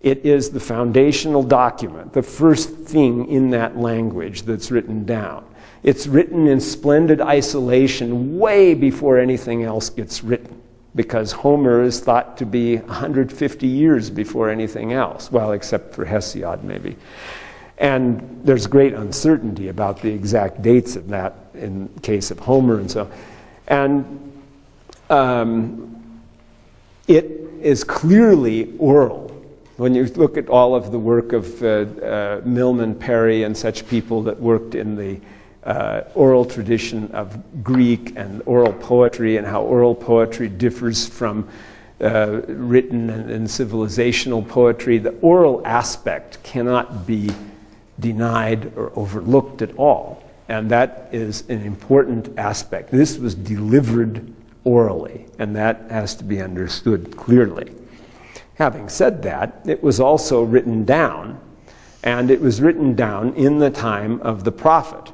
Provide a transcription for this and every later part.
It is the foundational document, the first thing in that language that's written down. It's written in splendid isolation way before anything else gets written, because Homer is thought to be 150 years before anything else, well, except for Hesiod maybe. And there's great uncertainty about the exact dates of that in case of Homer and so. And it is clearly oral. When you look at all of the work of Milman, Perry, and such people that worked in the oral tradition of Greek and oral poetry, and how oral poetry differs from written and civilizational poetry, the oral aspect cannot be denied or overlooked at all. And that is an important aspect. This was delivered orally, and that has to be understood clearly. Having said that, it was also written down, and it was written down in the time of the prophet.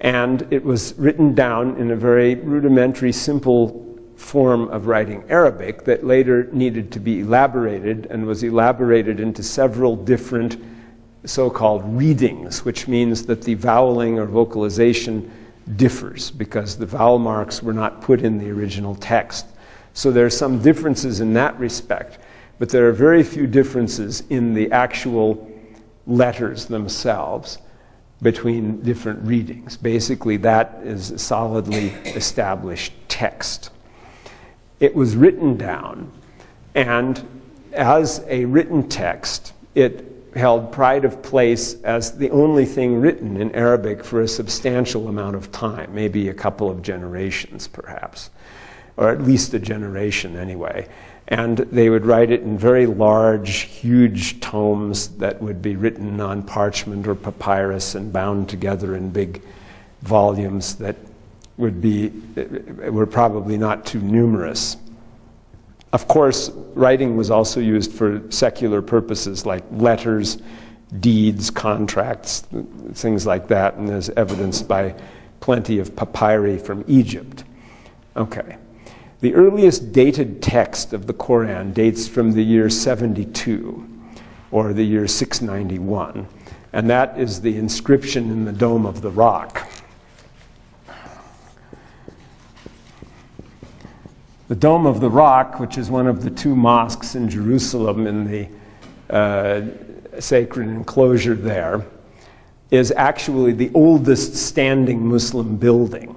And it was written down in a very rudimentary, simple form of writing Arabic that later needed to be elaborated, and was elaborated into several different so-called readings, which means that the voweling or vocalization differs because the vowel marks were not put in the original text. So there are some differences in that respect, but there are very few differences in the actual letters themselves between different readings. Basically, that is a solidly established text. It was written down, and as a written text, it held pride of place as the only thing written in Arabic for a substantial amount of time, maybe a couple of generations perhaps, or at least a generation anyway. And they would write it in very large, huge tomes that would be written on parchment or papyrus and bound together in big volumes that were probably not too numerous. Of course, writing was also used for secular purposes like letters, deeds, contracts, things like that, and is evidenced by plenty of papyri from Egypt. Okay. The earliest dated text of the Quran dates from the year 72, or the year 691, and that is the inscription in the Dome of the Rock. The Dome of the Rock, which is one of the two mosques in Jerusalem in the sacred enclosure there, is actually the oldest standing Muslim building.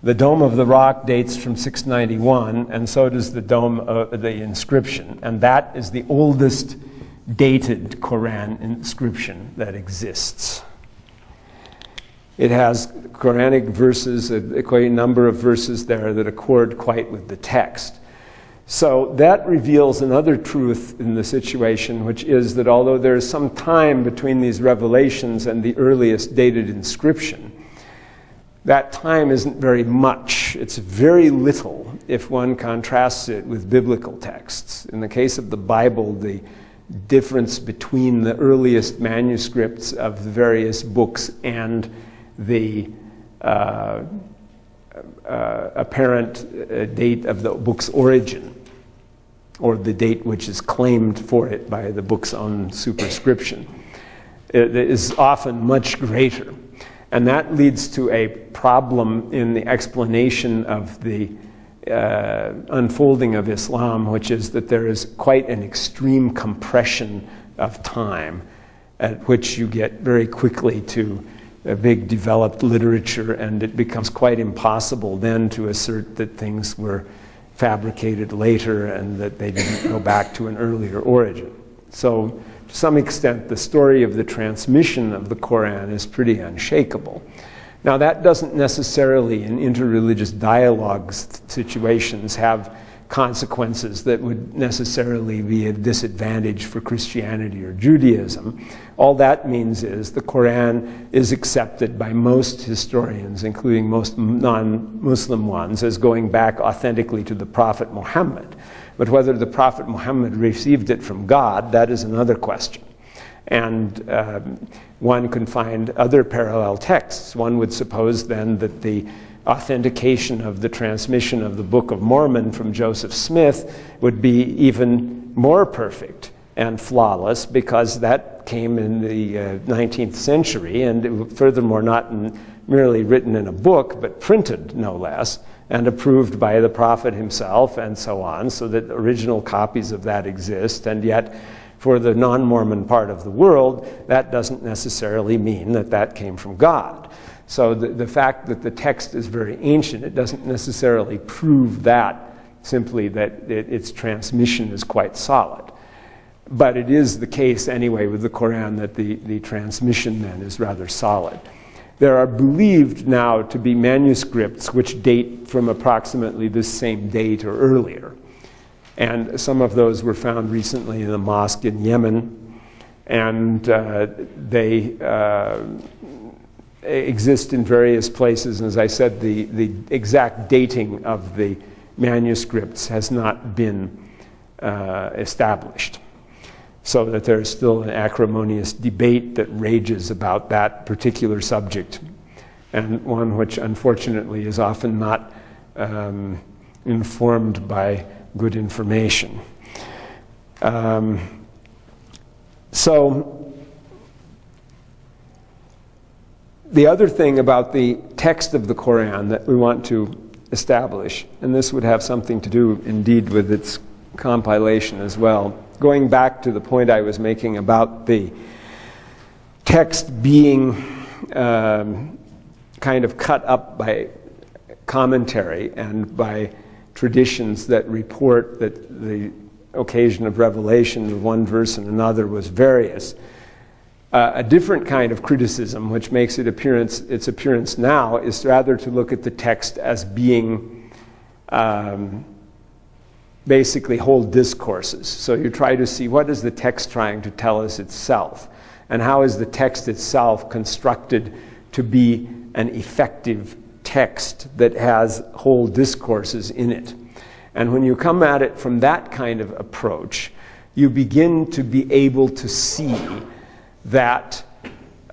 The Dome of the Rock dates from 691, and so does the Dome of the inscription, and that is the oldest dated Quran inscription that exists. It has Quranic verses, a quite number of verses there that accord quite with the text. So that reveals another truth in the situation, which is that although there is some time between these revelations and the earliest dated inscription, that time isn't very much. It's very little if one contrasts it with biblical texts. In the case of the Bible, the difference between the earliest manuscripts of the various books and the apparent date of the book's origin, or the date which is claimed for it by the book's own superscription, it is often much greater. And that leads to a problem in the explanation of the unfolding of Islam, which is that there is quite an extreme compression of time at which you get very quickly to a big developed literature, and it becomes quite impossible then to assert that things were fabricated later and that they didn't go back to an earlier origin. So to some extent, the story of the transmission of the Quran is pretty unshakable. Now, that doesn't necessarily, in interreligious dialogues situations, have consequences that would necessarily be a disadvantage for Christianity or Judaism. All that means is the Quran is accepted by most historians, including most non-Muslim ones, as going back authentically to the Prophet Muhammad. But whether the Prophet Muhammad received it from God, that is another question. And one can find other parallel texts. One would suppose then that the authentication of the transmission of the Book of Mormon from Joseph Smith would be even more perfect and flawless because that came in the 19th century, and furthermore not merely written in a book, but printed no less, and approved by the prophet himself and so on, so that original copies of that exist. And yet, for the non-Mormon part of the world, that doesn't necessarily mean that that came from God. So the fact that the text is very ancient, it doesn't necessarily prove that, simply that its transmission is quite solid. But it is the case anyway with the Quran that the transmission then is rather solid. There are believed now to be manuscripts which date from approximately this same date or earlier. And some of those were found recently in a mosque in Yemen, and they exist in various places. And as I said, the exact dating of the manuscripts has not been established, so that there is still an acrimonious debate that rages about that particular subject, and one which unfortunately is often not informed by good information. So the other thing about the text of the Quran that we want to establish, and this would have something to do indeed with its compilation as well, going back to the point I was making about the text being kind of cut up by commentary and by traditions that report that the occasion of revelation of one verse and another was various. A different kind of criticism, which makes its appearance now, is rather to look at the text as being basically whole discourses. So you try to see what is the text trying to tell us itself, and how is the text itself constructed to be an effective text that has whole discourses in it. And when you come at it from that kind of approach, you begin to be able to see that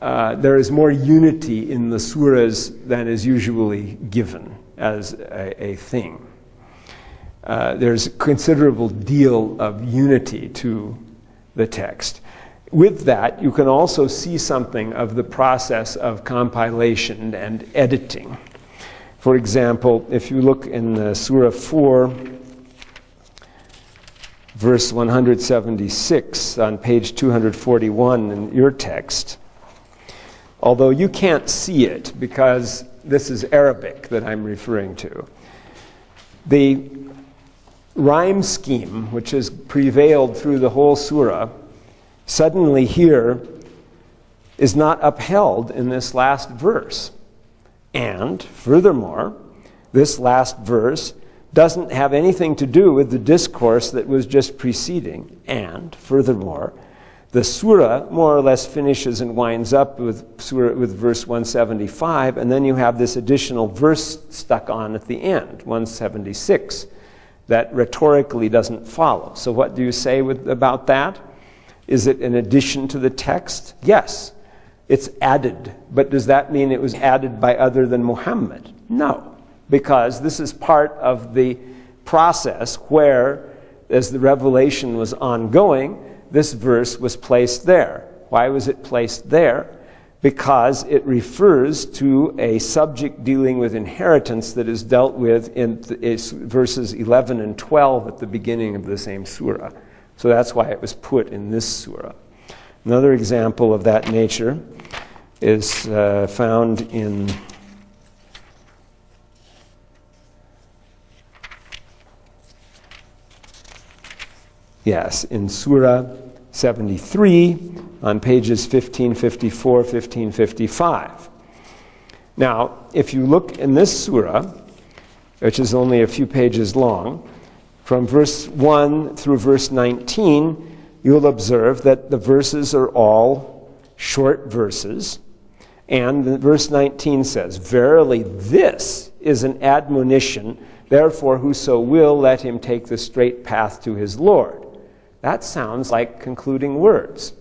there is more unity in the surahs than is usually given as a thing. There's a considerable deal of unity to the text. With that, you can also see something of the process of compilation and editing. For example, if you look in Surah 4, verse 176 on page 241 in your text, although you can't see it because this is Arabic that I'm referring to, the rhyme scheme which has prevailed through the whole surah suddenly here is not upheld in this last verse. And furthermore, this last verse doesn't have anything to do with the discourse that was just preceding. And furthermore, the surah more or less finishes and winds up with verse 175, and then you have this additional verse stuck on at the end, 176, that rhetorically doesn't follow. So what do you say about that? Is it an addition to the text? Yes, it's added. But does that mean it was added by other than Muhammad? No, because this is part of the process where, as the revelation was ongoing, this verse was placed there. Why was it placed there? Because it refers to a subject dealing with inheritance that is dealt with in verses 11 and 12 at the beginning of the same surah. So that's why it was put in this surah. Another example of that nature is found in in Surah 73 on pages 1554, 1555. Now, if you look in this surah, which is only a few pages long, from verse 1 through verse 19, you'll observe that the verses are all short verses. And verse 19 says, "Verily this is an admonition, therefore whoso will, let him take the straight path to his Lord." That sounds like concluding words.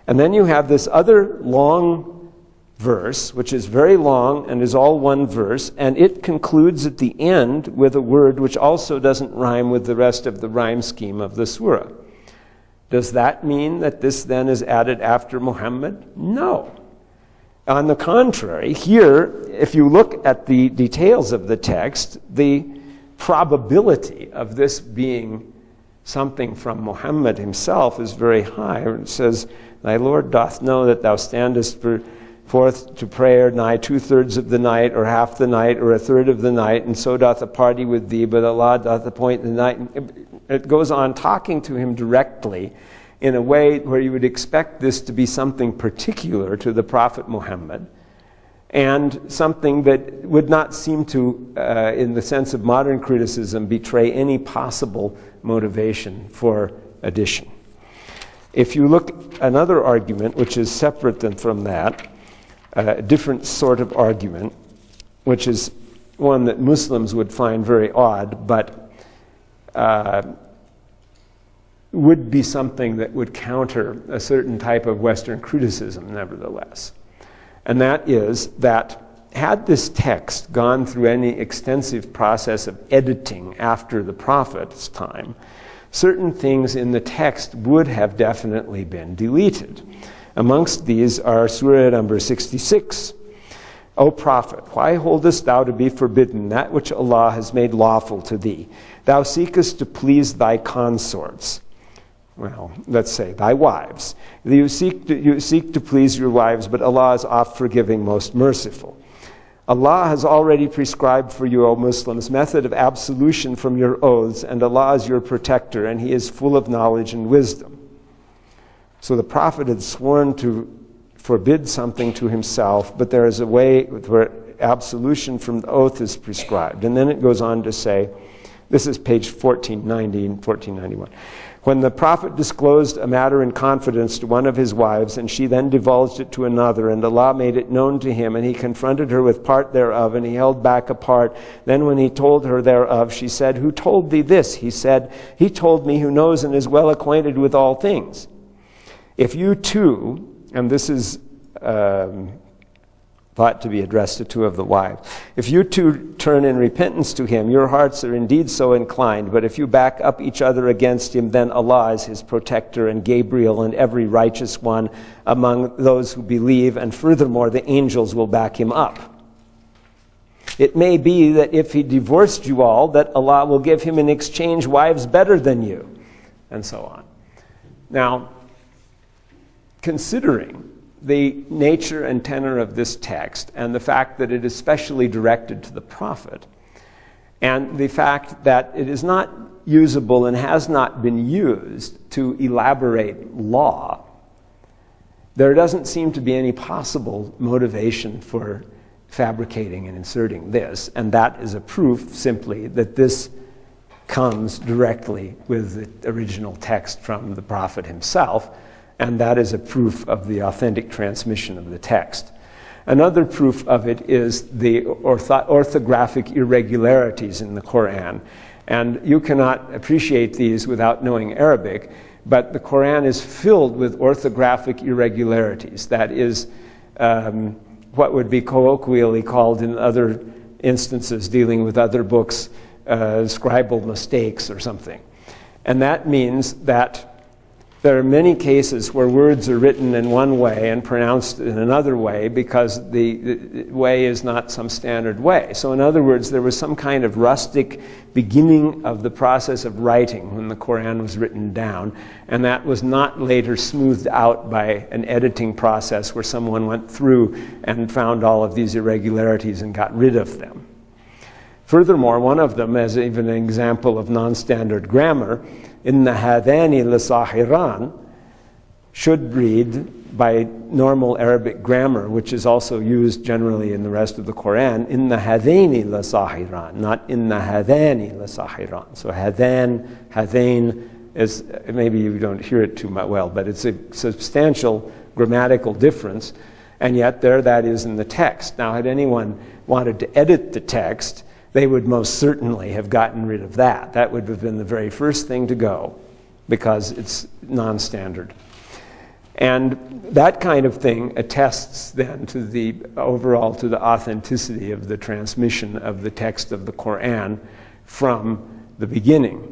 And then you have this other long verse, which is very long and is all one verse, and it concludes at the end with a word which also doesn't rhyme with the rest of the rhyme scheme of the surah. Does that mean that this then is added after Muhammad? No. On the contrary, here, if you look at the details of the text, the probability of this being something from Muhammad himself is very high. It says, "Thy Lord doth know that thou standest forth to prayer nigh 2/3 of the night, or half the night, or 1/3 of the night, and so doth a party with thee, but Allah doth appoint the night." It goes on talking to him directly in a way where you would expect this to be something particular to the Prophet Muhammad, and something that would not seem to, in the sense of modern criticism, betray any possible motivation for addition. If you look at another argument, which is separate than from that, a different sort of argument, which is one that Muslims would find very odd, but would be something that would counter a certain type of Western criticism, nevertheless. And that is that had this text gone through any extensive process of editing after the Prophet's time, certain things in the text would have definitely been deleted. Amongst these are Surah number 66. "O Prophet, why holdest thou to be forbidden that which Allah has made lawful to thee? Thou seekest to please thy consorts." Well, let's say thy wives. You seek to please your wives, but Allah is oft forgiving, most merciful. Allah has already prescribed for you, O Muslims, method of absolution from your oaths, and Allah is your protector, and He is full of knowledge and wisdom. So the Prophet had sworn to forbid something to himself, but there is a way where absolution from the oath is prescribed. And then it goes on to say, this is page 1490 and 1491. "When the Prophet disclosed a matter in confidence to one of his wives, and she then divulged it to another, and Allah made it known to him, and he confronted her with part thereof, and he held back a part. Then when he told her thereof, she said, 'Who told thee this?' He said, 'He told me who knows and is well acquainted with all things.' If you too," and this is thought to be addressed to two of the wives, "if you two turn in repentance to him, your hearts are indeed so inclined, but if you back up each other against him, then Allah is his protector, and Gabriel and every righteous one among those who believe, and furthermore the angels will back him up. It may be that if he divorced you all, that Allah will give him in exchange wives better than you," and so on. Now, considering the nature and tenor of this text, and the fact that it is specially directed to the Prophet, and the fact that it is not usable and has not been used to elaborate law, there doesn't seem to be any possible motivation for fabricating and inserting this, and that is a proof simply that this comes directly with the original text from the Prophet himself, and that is a proof of the authentic transmission of the text. Another proof of it is the orthographic irregularities in the Quran. And you cannot appreciate these without knowing Arabic, but the Quran is filled with orthographic irregularities. That is what would be colloquially called in other instances dealing with other books, scribal mistakes or something. And that means that there are many cases where words are written in one way and pronounced in another way because the way is not some standard way. So in other words, there was some kind of rustic beginning of the process of writing when the Quran was written down, and that was not later smoothed out by an editing process where someone went through and found all of these irregularities and got rid of them. Furthermore, one of them, as even an example of non-standard grammar, "Inna hadani lasahiran," should read by normal Arabic grammar, which is also used generally in the rest of the Quran, "Inna hadaini lasahiran," not "Inna hadani lasahiran." So hadain is, maybe you don't hear it too well, but it's a substantial grammatical difference, and yet there that is in the text. Now, had anyone wanted to edit the text, they would most certainly have gotten rid of that. That would have been the very first thing to go, because it's non-standard. And that kind of thing attests then to the overall, to the authenticity of the transmission of the text of the Quran from the beginning.